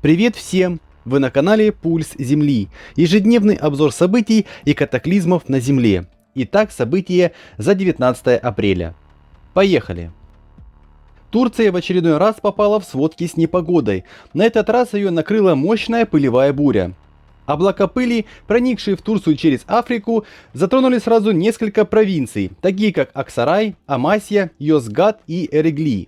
Привет всем! Вы на канале Пульс Земли. Ежедневный обзор событий и катаклизмов на Земле. Итак, события за 19 апреля. Поехали! Турция в очередной раз попала в сводки с непогодой. На этот раз ее накрыла мощная пылевая буря. Облака пыли, проникшие в Турцию через Африку, затронули сразу несколько провинций, такие как Аксарай, Амасия, Йозгат и Эрегли.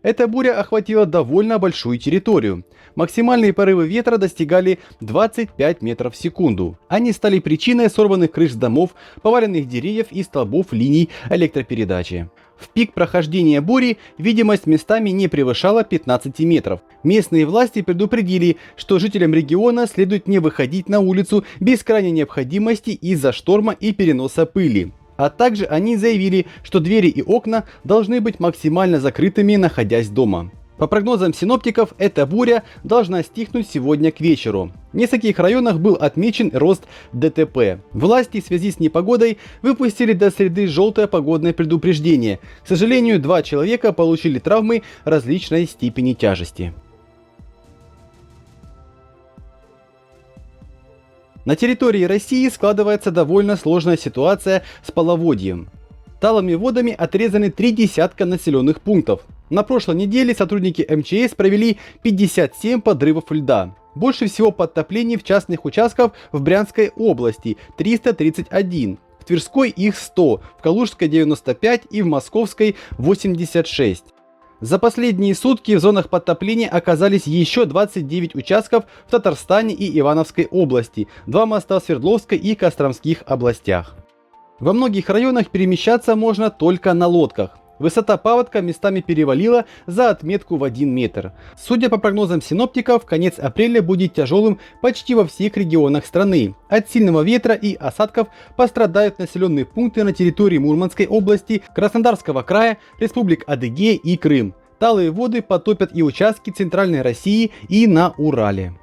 Эта буря охватила довольно большую территорию. Максимальные порывы ветра достигали 25 метров в секунду. Они стали причиной сорванных крыш домов, поваленных деревьев и столбов линий электропередачи. В пик прохождения бури видимость местами не превышала 15 метров. Местные власти предупредили, что жителям региона следует не выходить на улицу без крайней необходимости из-за шторма и переноса пыли. А также они заявили, что двери и окна должны быть максимально закрытыми, находясь дома. По прогнозам синоптиков, эта буря должна стихнуть сегодня к вечеру. В нескольких районах был отмечен рост ДТП. Власти в связи с непогодой выпустили до среды желтое погодное предупреждение. К сожалению, 2 человека получили травмы различной степени тяжести. На территории России складывается довольно сложная ситуация с половодьем. Талыми водами отрезаны 3 десятка населенных пунктов. На прошлой неделе сотрудники МЧС провели 57 подрывов льда. Больше всего подтоплений в частных участках в Брянской области – 331, в Тверской их 100, в Калужской 95 и в Московской 86. За последние сутки в зонах подтопления оказались еще 29 участков в Татарстане и Ивановской области, 2 моста в Свердловской и Костромских областях. Во многих районах перемещаться можно только на лодках. Высота паводка местами перевалила за отметку в 1 метр. Судя по прогнозам синоптиков, конец апреля будет тяжелым почти во всех регионах страны. От сильного ветра и осадков пострадают населенные пункты на территории Мурманской области, Краснодарского края, республик Адыгея и Крым. Талые воды потопят и участки Центральной России и на Урале.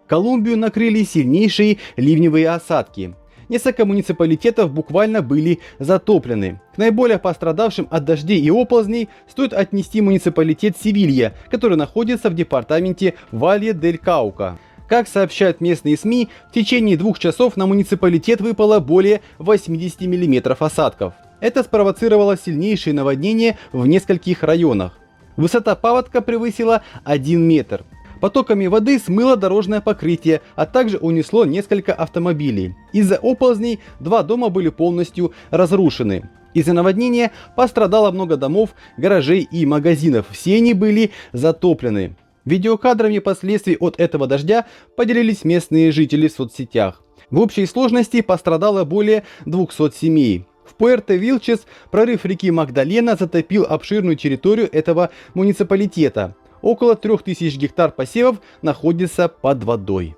Колумбию накрыли сильнейшие ливневые осадки. Несколько муниципалитетов буквально были затоплены. К наиболее пострадавшим от дождей и оползней стоит отнести муниципалитет Севилья, который находится в департаменте Валье-дель-Каука. Как сообщают местные СМИ, в течение 2 часов на муниципалитет выпало более 80 мм осадков. Это спровоцировало сильнейшие наводнения в нескольких районах. Высота паводка превысила 1 метр. Потоками воды смыло дорожное покрытие, а также унесло несколько автомобилей. Из-за оползней 2 дома были полностью разрушены. Из-за наводнения пострадало много домов, гаражей и магазинов. Все они были затоплены. Видеокадрами последствий от этого дождя поделились местные жители в соцсетях. В общей сложности пострадало более 200 семей. В Пуэрто-Вилчес прорыв реки Магдалена затопил обширную территорию этого муниципалитета. Около 3000 гектар посевов находится под водой.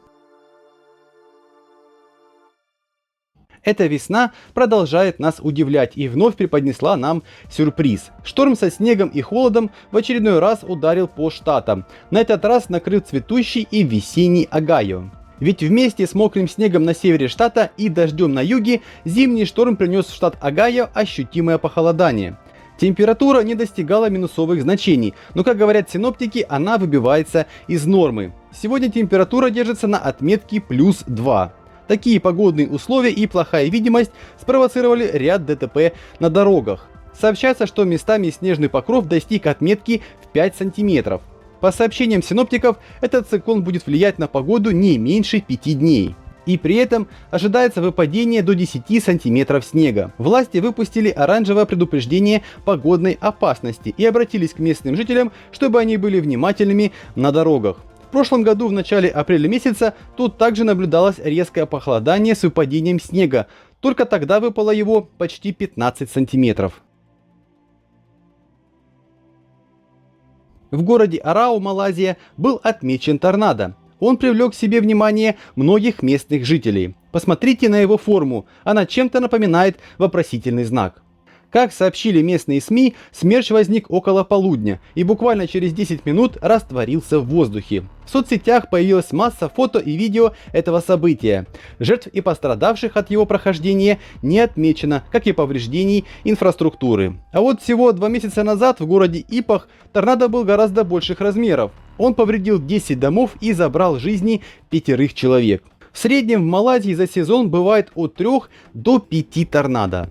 Эта весна продолжает нас удивлять и вновь преподнесла нам сюрприз. Шторм со снегом и холодом в очередной раз ударил по штатам. На этот раз накрыл цветущий и весенний Огайо. Ведь вместе с мокрым снегом на севере штата и дождем на юге зимний шторм принес в штат Огайо ощутимое похолодание. Температура не достигала минусовых значений, но, как говорят синоптики, она выбивается из нормы. Сегодня температура держится на отметке плюс 2. Такие погодные условия и плохая видимость спровоцировали ряд ДТП на дорогах. Сообщается, что местами снежный покров достиг отметки в 5 сантиметров. По сообщениям синоптиков, этот циклон будет влиять на погоду не меньше 5 дней. И при этом ожидается выпадение до 10 сантиметров снега. Власти выпустили оранжевое предупреждение погодной опасности и обратились к местным жителям, чтобы они были внимательными на дорогах. В прошлом году в начале апреля месяца тут также наблюдалось резкое похолодание с выпадением снега. Только тогда выпало его почти 15 сантиметров. В городе Арау, Малайзия, был отмечен торнадо. Он привлек к себе внимание многих местных жителей. Посмотрите на его форму, она чем-то напоминает вопросительный знак. Как сообщили местные СМИ, смерч возник около полудня и буквально через 10 минут растворился в воздухе. В соцсетях появилась масса фото и видео этого события. Жертв и пострадавших от его прохождения не отмечено, как и повреждений инфраструктуры. А вот всего 2 месяца назад в городе Ипах торнадо был гораздо больших размеров. Он повредил 10 домов и забрал жизни 5 человек. В среднем в Малайзии за сезон бывает от 3 до 5 торнадо.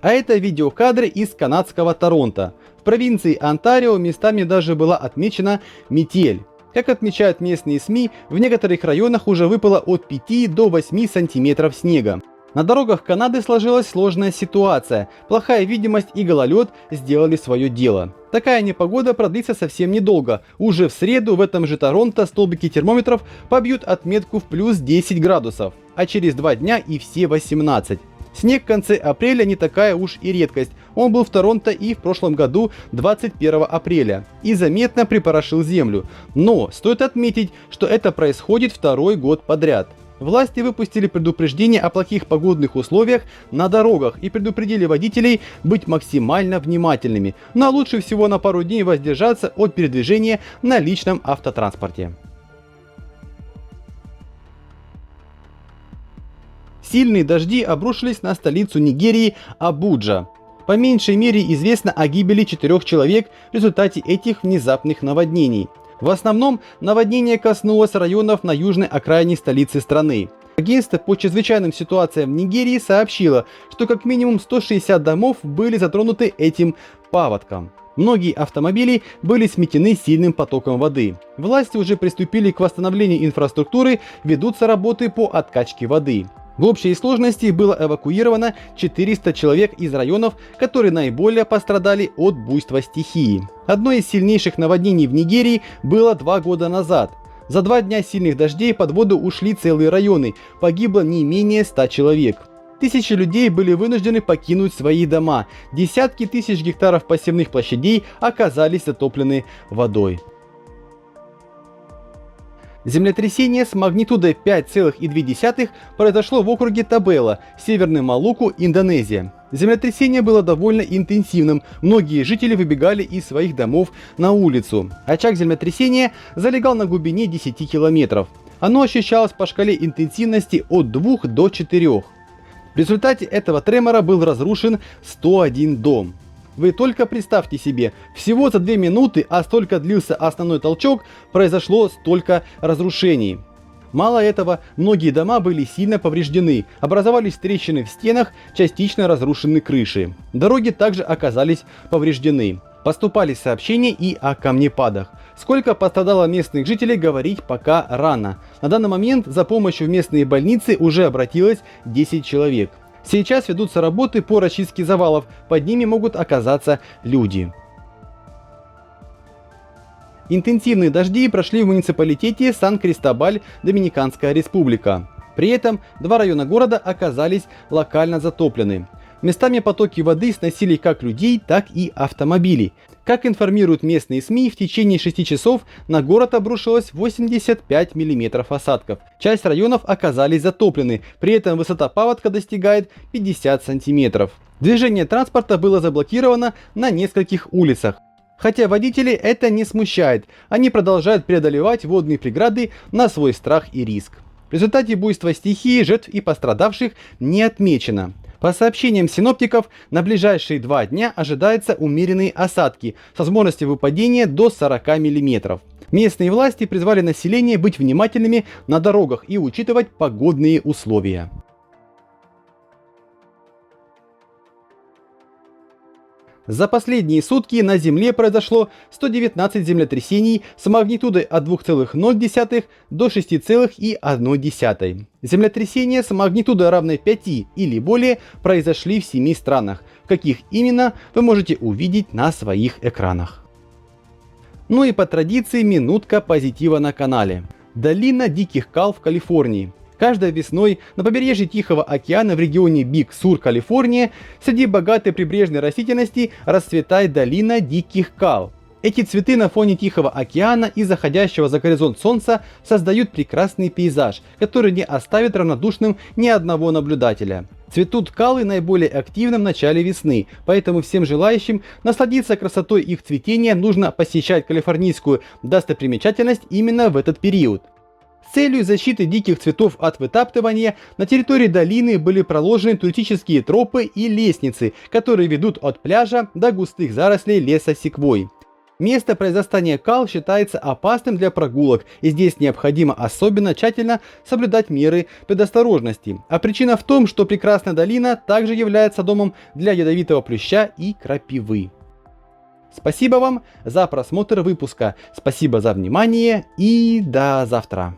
А это видеокадры из канадского Торонто. В провинции Онтарио местами даже была отмечена метель. Как отмечают местные СМИ, в некоторых районах уже выпало от 5 до 8 сантиметров снега. На дорогах Канады сложилась сложная ситуация. Плохая видимость и гололед сделали свое дело. Такая непогода продлится совсем недолго. Уже в среду в этом же Торонто столбики термометров побьют отметку в плюс 10 градусов, а через 2 дня и все 18. Снег в конце апреля не такая уж и редкость. Он был в Торонто и в прошлом году 21 апреля и заметно припорошил землю. Но стоит отметить, что это происходит второй год подряд. Власти выпустили предупреждение о плохих погодных условиях на дорогах и предупредили водителей быть максимально внимательными, но лучше всего на пару дней воздержаться от передвижения на личном автотранспорте. Сильные дожди обрушились на столицу Нигерии Абуджа. По меньшей мере известно о гибели 4 человек в результате этих внезапных наводнений. В основном наводнение коснулось районов на южной окраине столицы страны. Агентство по чрезвычайным ситуациям в Нигерии сообщило, что как минимум 160 домов были затронуты этим паводком. Многие автомобили были сметены сильным потоком воды. Власти уже приступили к восстановлению инфраструктуры, ведутся работы по откачке воды. В общей сложности было эвакуировано 400 человек из районов, которые наиболее пострадали от буйства стихии. Одно из сильнейших наводнений в Нигерии было 2 года назад. За 2 дня сильных дождей под воду ушли целые районы, погибло не менее 100 человек. Тысячи людей были вынуждены покинуть свои дома, десятки тысяч гектаров посевных площадей оказались затоплены водой. Землетрясение с магнитудой 5,2 произошло в округе Табела, Северный Малуку, Индонезия. Землетрясение было довольно интенсивным, многие жители выбегали из своих домов на улицу. Очаг землетрясения залегал на глубине 10 километров. Оно ощущалось по шкале интенсивности от 2 до 4. В результате этого тремора был разрушен 101 дом. Вы только представьте себе, всего за 2 минуты, а столько длился основной толчок, произошло столько разрушений. Мало этого, многие дома были сильно повреждены, образовались трещины в стенах, частично разрушены крыши. Дороги также оказались повреждены. Поступали сообщения и о камнепадах. Сколько пострадало местных жителей, говорить пока рано. На данный момент за помощью в местные больницы уже обратилось 10 человек. Сейчас ведутся работы по расчистке завалов, под ними могут оказаться люди. Интенсивные дожди прошли в муниципалитете Сан-Кристобаль, Доминиканская республика. При этом 2 района города оказались локально затоплены. Местами потоки воды сносили как людей, так и автомобили. Как информируют местные СМИ, в течение 6 часов на город обрушилось 85 мм осадков. Часть районов оказались затоплены, при этом высота паводка достигает 50 см. Движение транспорта было заблокировано на нескольких улицах. Хотя водителей это не смущает, они продолжают преодолевать водные преграды на свой страх и риск. В результате буйства стихии жертв и пострадавших не отмечено. По сообщениям синоптиков, на ближайшие 2 дня ожидаются умеренные осадки с возможностью выпадения до 40 мм. Местные власти призвали население быть внимательными на дорогах и учитывать погодные условия. За последние сутки на Земле произошло 119 землетрясений с магнитудой от 2,0 до 6,1. Землетрясения с магнитудой равной 5 или более произошли в 7 странах. В каких именно, вы можете увидеть на своих экранах. Ну и по традиции минутка позитива на канале. Долина Диких Кал в Калифорнии. Каждой весной на побережье Тихого океана в регионе Биг-Сур, Калифорния, среди богатой прибрежной растительности расцветает долина Диких Кал. Эти цветы на фоне Тихого океана и заходящего за горизонт солнца создают прекрасный пейзаж, который не оставит равнодушным ни одного наблюдателя. Цветут калы наиболее активно в начале весны, поэтому всем желающим насладиться красотой их цветения нужно посещать калифорнийскую достопримечательность именно в этот период. С целью защиты диких цветов от вытаптывания на территории долины были проложены туристические тропы и лестницы, которые ведут от пляжа до густых зарослей леса секвой. Место произрастания кал считается опасным для прогулок, и здесь необходимо особенно тщательно соблюдать меры предосторожности. А причина в том, что прекрасная долина также является домом для ядовитого плюща и крапивы. Спасибо вам за просмотр выпуска, спасибо за внимание и до завтра.